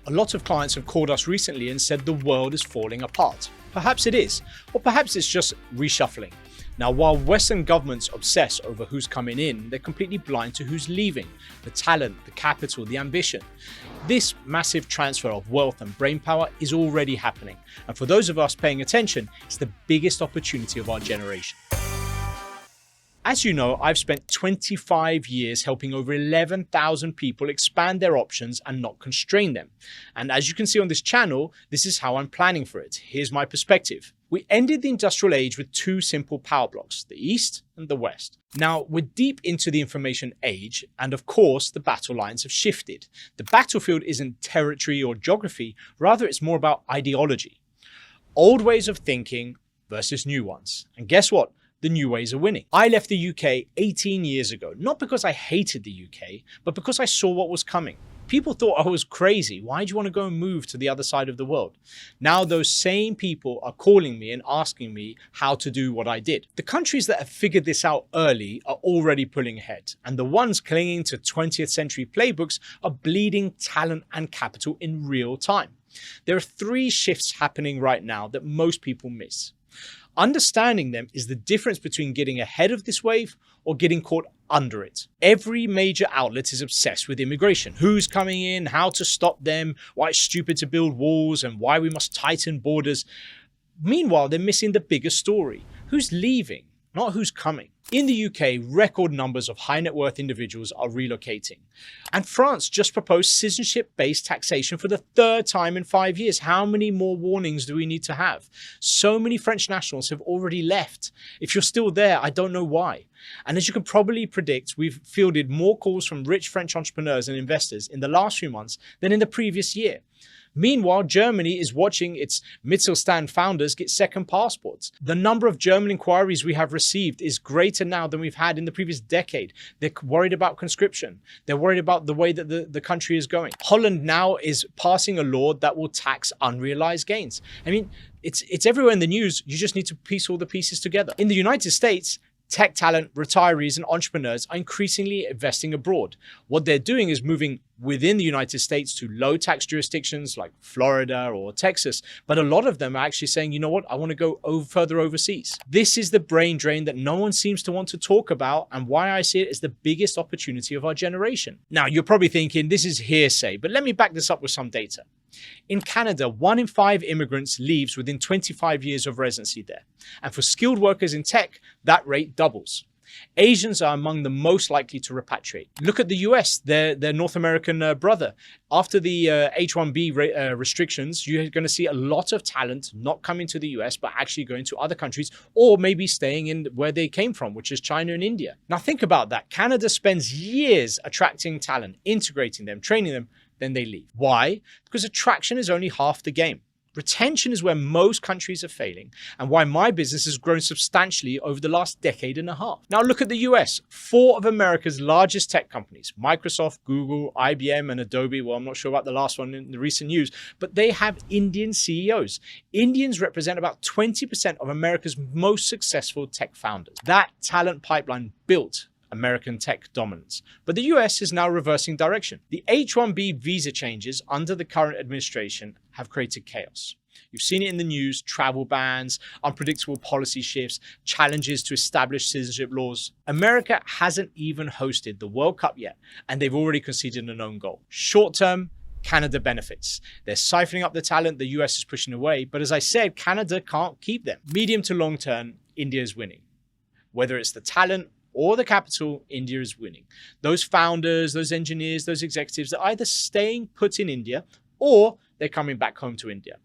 A lot of clients have called us recently and said the world is falling apart. Perhaps it is, or perhaps it's just reshuffling. Now, while Western governments obsess over who's coming in, they're completely blind to who's leaving, the talent, the capital, the ambition. This massive transfer of wealth and brainpower is already happening, and for those of us paying attention, it's the biggest opportunity of our generation. As you know, I've spent 25 years helping over 11,000 people expand their options and not constrain them. And as you can see on this channel, this is how I'm planning for it. Here's my perspective. We ended the industrial age with two simple power blocks, the East and the West. Now, we're deep into the information age, and of course, the battle lines have shifted. The battlefield isn't territory or geography, rather it's more about ideology. Old ways of thinking versus new ones. And guess what? The new ways are winning. I left the UK 18 years ago, not because I hated the UK, but because I saw what was coming. People thought I was crazy. Why do you want to go and move to the other side of the world? Now those same people are calling me and asking me how to do what I did. The countries that have figured this out early are already pulling ahead, and the ones clinging to 20th century playbooks are bleeding talent and capital in real time. There are three shifts happening right now that most people miss. Understanding them is the difference between getting ahead of this wave or getting caught under it. Every major outlet is obsessed with immigration. Who's coming in, how to stop them, why it's stupid to build walls, and why we must tighten borders. Meanwhile, they're missing the bigger story. Who's leaving, not who's coming. In the UK, record numbers of high net worth individuals are relocating. And France just proposed citizenship-based taxation for the third time in 5 years. How many more warnings do we need to have? So many French nationals have already left. If you're still there, I don't know why. And as you can probably predict, we've fielded more calls from rich French entrepreneurs and investors in the last few months than in the previous year. Meanwhile, Germany is watching its Mittelstand founders get second passports. The number of German inquiries we have received is greater now than we've had in the previous decade. They're worried about conscription. They're worried about the way that the country is going. Holland now is passing a law that will tax unrealized gains. I mean, it's everywhere in the news. You just need to piece all the pieces together. In the United States, tech talent, retirees, and entrepreneurs are increasingly investing abroad. What they're doing is moving within the United States to low tax jurisdictions like Florida or Texas. But a lot of them are actually saying, you know what, I want to go further overseas. This is the brain drain that no one seems to want to talk about, and why I see it as the biggest opportunity of our generation. Now, you're probably thinking this is hearsay, but let me back this up with some data. In Canada, 1 in 5 immigrants leaves within 25 years of residency there. And for skilled workers in tech, that rate doubles. Asians are among the most likely to repatriate. Look at the US, their North American brother. After the H-1B restrictions, you're going to see a lot of talent not coming to the US, but actually going to other countries, or maybe staying in where they came from, which is China and India. Now think about that. Canada spends years attracting talent, integrating them, training them, then they leave. Why? Because attraction is only half the game. Retention is where most countries are failing, and why my business has grown substantially over the last decade and a half. Now look at the US. 4 of America's largest tech companies, Microsoft, Google, IBM, and Adobe, well, I'm not sure about the last one in the recent news, but they have Indian CEOs. Indians represent about 20% of America's most successful tech founders. That talent pipeline built American tech dominance. But the US is now reversing direction. The H-1B visa changes under the current administration have created chaos. You've seen it in the news: travel bans, unpredictable policy shifts, challenges to establish citizenship laws. America hasn't even hosted the World Cup yet, and they've already conceded an own goal. Short term, Canada benefits. They're siphoning up the talent the US is pushing away, but as I said, Canada can't keep them. Medium to long term, India is winning. Whether it's the talent or the capital, India is winning. Those founders, those engineers, those executives are either staying put in India or they're coming back home to India.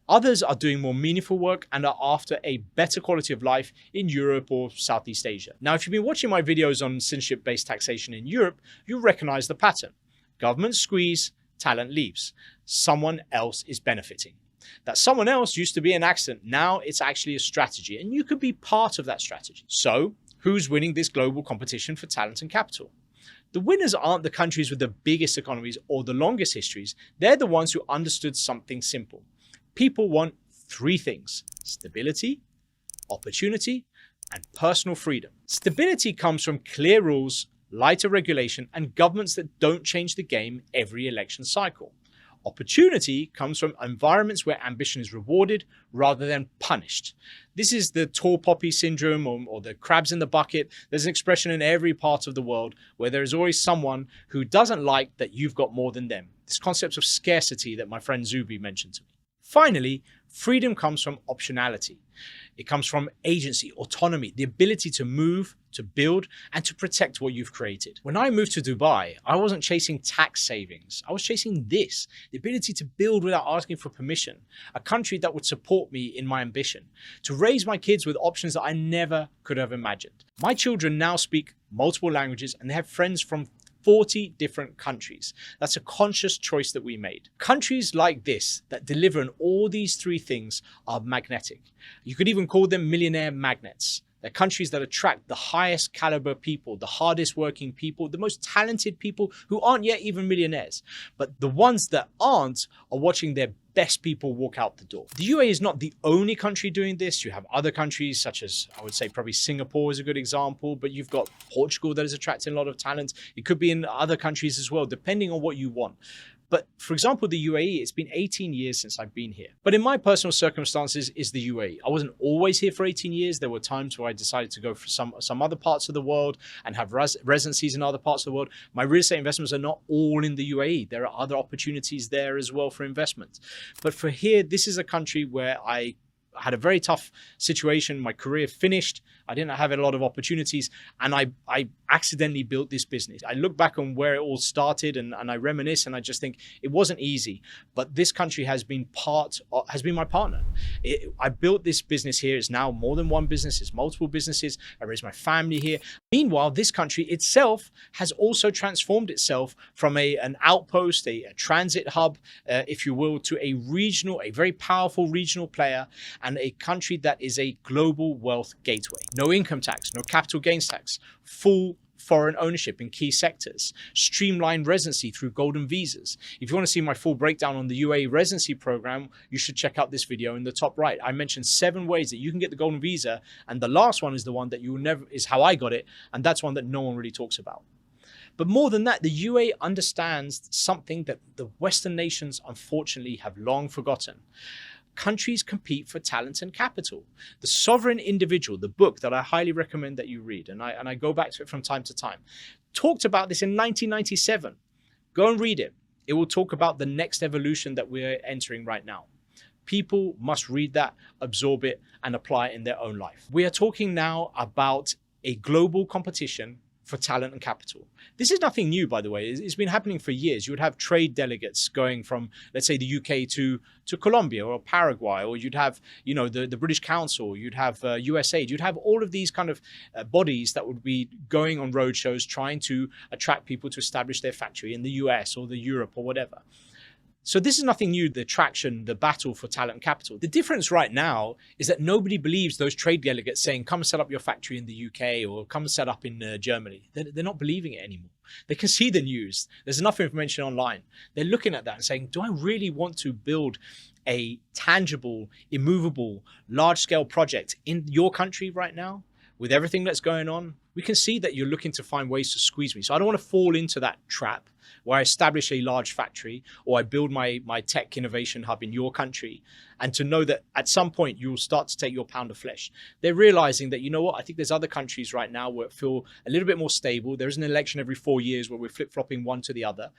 Others are doing more meaningful work and are after a better quality of life in Europe or Southeast Asia. Now, if you've been watching my videos on citizenship-based taxation in Europe, you'll recognize the pattern. Government squeeze, talent leaves. Someone else is benefiting. That someone else used to be an accident. Now it's actually a strategy, and you could be part of that strategy. So, who's winning this global competition for talent and capital? The winners aren't the countries with the biggest economies or the longest histories. They're the ones who understood something simple. People want 3 things: stability, opportunity, and personal freedom. Stability comes from clear rules, lighter regulation, and governments that don't change the game every election cycle. Opportunity comes from environments where ambition is rewarded rather than punished. This is the tall poppy syndrome or the crabs in the bucket. There's an expression in every part of the world where there is always someone who doesn't like that you've got more than them. This concept of scarcity that my friend Zubi mentioned to me. Finally, freedom comes from optionality. It comes from agency, autonomy, the ability to move, to build, and to protect what you've created. When I moved to Dubai, I wasn't chasing tax savings. I was chasing this, the ability to build without asking for permission, a country that would support me in my ambition, to raise my kids with options that I never could have imagined. My children now speak multiple languages and they have friends from 40 different countries. That's a conscious choice that we made. Countries like this that deliver on all these three things are magnetic. You could even call them millionaire magnets. They're countries that attract the highest caliber people, the hardest working people, the most talented people who aren't yet even millionaires. But the ones that aren't are watching their best people walk out the door. The UAE is not the only country doing this. You have other countries such as, I would say probably Singapore is a good example, but you've got Portugal that is attracting a lot of talent. It could be in other countries as well, depending on what you want. But for example, the UAE, it's been 18 years since I've been here. But in my personal circumstances is the UAE. I wasn't always here for 18 years. There were times where I decided to go for some other parts of the world and have residencies in other parts of the world. My real estate investments are not all in the UAE. There are other opportunities there as well for investment. But for here, this is a country where I had a very tough situation. My career finished. I didn't have a lot of opportunities, and I accidentally built this business. I look back on where it all started and I reminisce, and I just think it wasn't easy, but this country has been my partner. I built this business here. It's now more than one business. It's multiple businesses. I raised my family here. Meanwhile, this country itself has also transformed itself from an outpost, a transit hub, if you will, to a very powerful regional player and a country that is a global wealth gateway. No income tax, no capital gains tax, full foreign ownership in key sectors, streamlined residency through golden visas. If you want to see my full breakdown on the UAE residency program, you should check out this video in the top right. I mentioned 7 ways that you can get the golden visa, and the last one is the one that is how I got it, and that's one that no one really talks about. But more than that, the UAE understands something that the Western nations unfortunately have long forgotten. Countries compete for talent and capital. The Sovereign Individual, the book that I highly recommend that you read, and I go back to it from time to time, talked about this in 1997. Go and read it. It will talk about the next evolution that we're entering right now. People must read that, absorb it, and apply it in their own life. We are talking now about a global competition for talent and capital. This is nothing new, by the way. It's been happening for years. You would have trade delegates going from, let's say, the UK to Colombia or Paraguay, or you'd have, the British Council, you'd have USAID, you'd have all of these kind of bodies that would be going on roadshows trying to attract people to establish their factory in the US or the Europe or whatever. So this is nothing new, the traction, the battle for talent and capital. The difference right now is that nobody believes those trade delegates saying, come and set up your factory in the UK or come and set up in Germany. They're not believing it anymore. They can see the news. There's enough information online. They're looking at that and saying, do I really want to build a tangible, immovable, large-scale project in your country right now? With everything that's going on, we can see that you're looking to find ways to squeeze me. So I don't want to fall into that trap where I establish a large factory or I build my tech innovation hub in your country, and to know that at some point you'll start to take your pound of flesh. They're realizing that, you know what, I think there's other countries right now where it feel a little bit more stable. There's an election every 4 years where we're flip-flopping one to the other.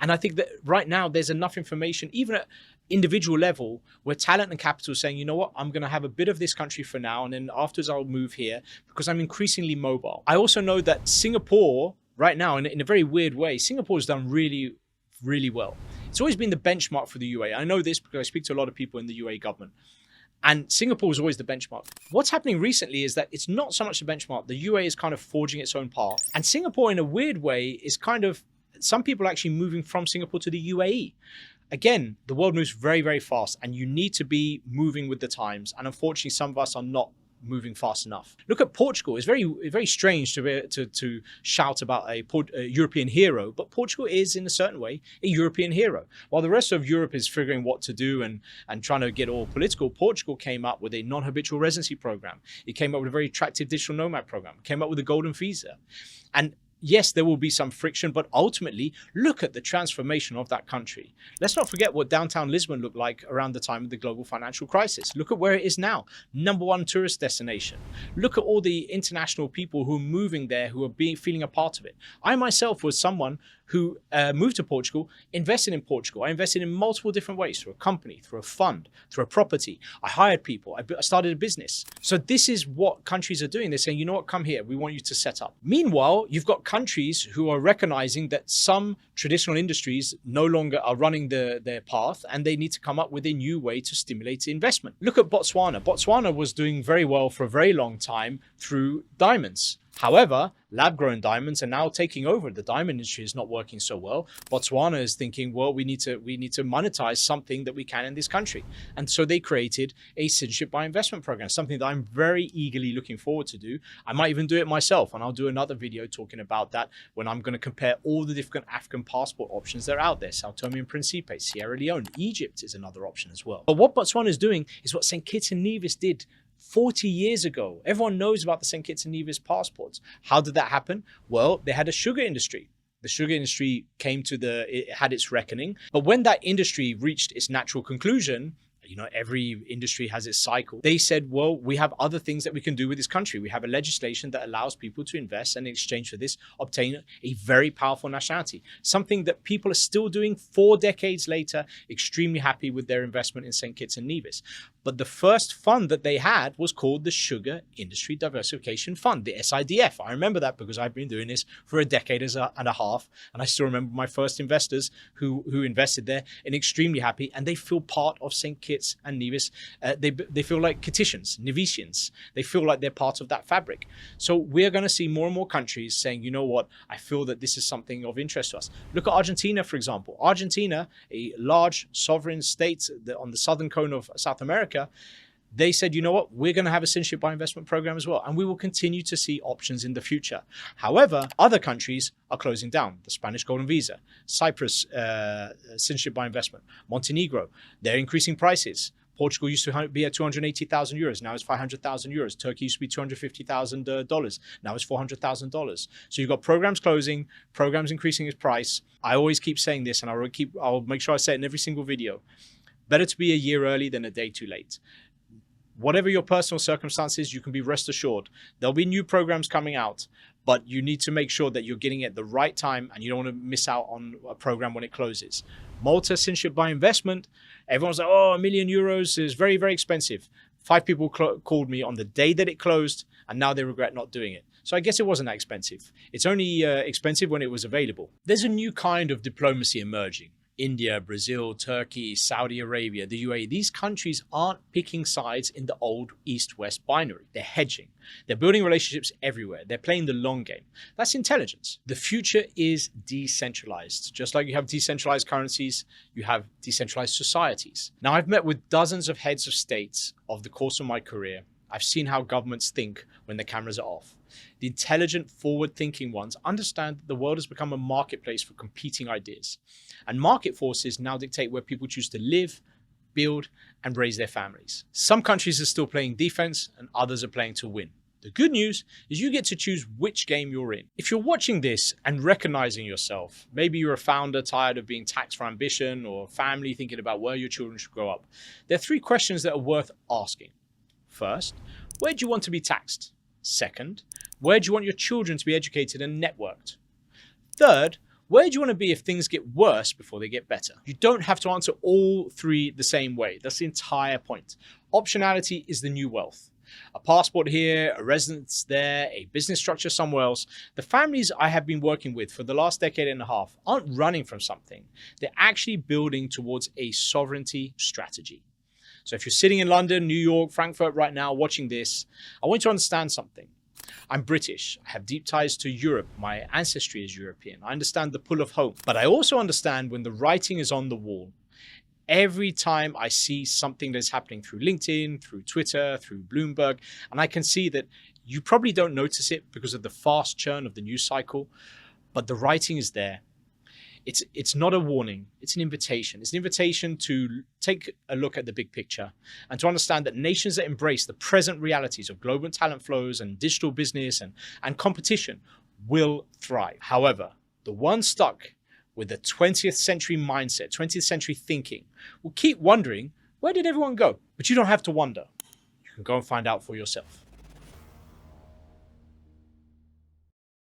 And I think that right now there's enough information, even at individual level, where talent and capital is saying, you know what, I'm going to have a bit of this country for now, and then afterwards I'll move here because I'm increasingly mobile. I also know that Singapore right now, in a very weird way, Singapore has done really, really well. It's always been the benchmark for the UAE. I know this because I speak to a lot of people in the UAE government. And Singapore is always the benchmark. What's happening recently is that it's not so much the benchmark. The UAE is kind of forging its own path. And Singapore, in a weird way, is kind of, some people are actually moving from Singapore to the UAE. Again, the world moves very, very fast, and you need to be moving with the times. And unfortunately, some of us are not moving fast enough. Look at Portugal. It's very, very strange to shout about a European hero, but Portugal is, in a certain way, a European hero. While the rest of Europe is figuring what to do and trying to get all political, Portugal came up with a non-habitual residency program. It came up with a very attractive digital nomad program. It came up with a golden visa. And yes, there will be some friction, but ultimately, look at the transformation of that country. Let's not forget what downtown Lisbon looked like around the time of the global financial crisis. Look at where it is now, #1 tourist destination. Look at all the international people who are moving there, who are feeling a part of it. I myself was someone who moved to Portugal, invested in Portugal. I invested in multiple different ways, through a company, through a fund, through a property. I hired people. I started a business. So this is what countries are doing. They're saying, you know what, come here. We want you to set up. Meanwhile, you've got countries who are recognizing that some traditional industries no longer are running their path, and they need to come up with a new way to stimulate investment. Look at Botswana. Botswana was doing very well for a very long time through diamonds. However, lab-grown diamonds are now taking over. The diamond industry is not working so well. Botswana is thinking, well, we need to monetize something that we can in this country. And so they created a citizenship by investment program, something that I'm very eagerly looking forward to do. I might even do it myself, and I'll do another video talking about that when I'm going to compare all the different African passport options that are out there. Sao Tome and Principe, Sierra Leone, Egypt is another option as well. But what Botswana is doing is what St. Kitts and Nevis did 40 years ago. Everyone knows about the St. Kitts and Nevis passports. How did that happen? Well, they had a sugar industry. The sugar industry it had its reckoning. But when that industry reached its natural conclusion, you know, every industry has its cycle. They said, well, we have other things that we can do with this country. We have a legislation that allows people to invest and in exchange for this, obtain a very powerful nationality. Something that people are still doing 4 decades later, extremely happy with their investment in St. Kitts and Nevis. But the first fund that they had was called the Sugar Industry Diversification Fund, the SIDF. I remember that because I've been doing this for a decade and a half. And I still remember my first investors who invested there, and extremely happy. And they feel part of St. Kitts and Nevis. They feel like Kittitians, Nevisians. They feel like they're part of that fabric. So we're going to see more and more countries saying, you know what, I feel that this is something of interest to us. Look at Argentina, for example. Argentina, a large sovereign state on the southern cone of South America, they said, you know what, we're going to have a citizenship by investment program as well. And we will continue to see options in the future. However, other countries are closing down. The Spanish Golden Visa, Cyprus, citizenship by investment, Montenegro, they're increasing prices. Portugal used to be at 280,000 euros. Now it's 500,000 euros. Turkey used to be $250,000. Now it's $400,000. So you've got programs closing, programs increasing its price. I always keep saying this, and I'll make sure I say it in every single video. Better to be a year early than a day too late. Whatever your personal circumstances, you can be rest assured there'll be new programs coming out, but you need to make sure that you're getting it at the right time, and you don't want to miss out on a program when it closes. Malta citizenship by investment, everyone's like, oh, €1,000,000 is very, very expensive. 5 people called me on the day that it closed, and now they regret not doing it. So I guess it wasn't that expensive. It's only expensive when it was available. There's a new kind of diplomacy emerging. India, Brazil, Turkey, Saudi Arabia, the UAE, these countries aren't picking sides in the old East-West binary. They're hedging. They're building relationships everywhere. They're playing the long game. That's intelligence. The future is decentralized. Just like you have decentralized currencies, you have decentralized societies. Now, I've met with dozens of heads of states over the course of my career. I've seen how governments think when the cameras are off. The intelligent, forward-thinking ones understand that the world has become a marketplace for competing ideas. And market forces now dictate where people choose to live, build, and raise their families. Some countries are still playing defense, and others are playing to win. The good news is you get to choose which game you're in. If you're watching this and recognizing yourself, maybe you're a founder tired of being taxed for ambition, or a family thinking about where your children should grow up, there are 3 questions that are worth asking. First, where do you want to be taxed? Second, where do you want your children to be educated and networked? Third, where do you want to be if things get worse before they get better? You don't have to answer all 3 the same way. That's the entire point. Optionality is the new wealth. A passport here, a residence there, a business structure somewhere else. The families I have been working with for the last decade and a half aren't running from something. They're actually building towards a sovereignty strategy. So if you're sitting in London, New York, Frankfurt right now watching this, I want you to understand something. I'm British. I have deep ties to Europe. My ancestry is European. I understand the pull of home. But I also understand when the writing is on the wall. Every time I see something that's happening through LinkedIn, through Twitter, through Bloomberg, and I can see that you probably don't notice it because of the fast churn of the news cycle, but the writing is there. It's not a warning, it's an invitation. It's an invitation to take a look at the big picture and to understand that nations that embrace the present realities of global talent flows and digital business and competition will thrive. However, the one stuck with the 20th century mindset, 20th century thinking, will keep wondering, where did everyone go? But you don't have to wonder. You can go and find out for yourself.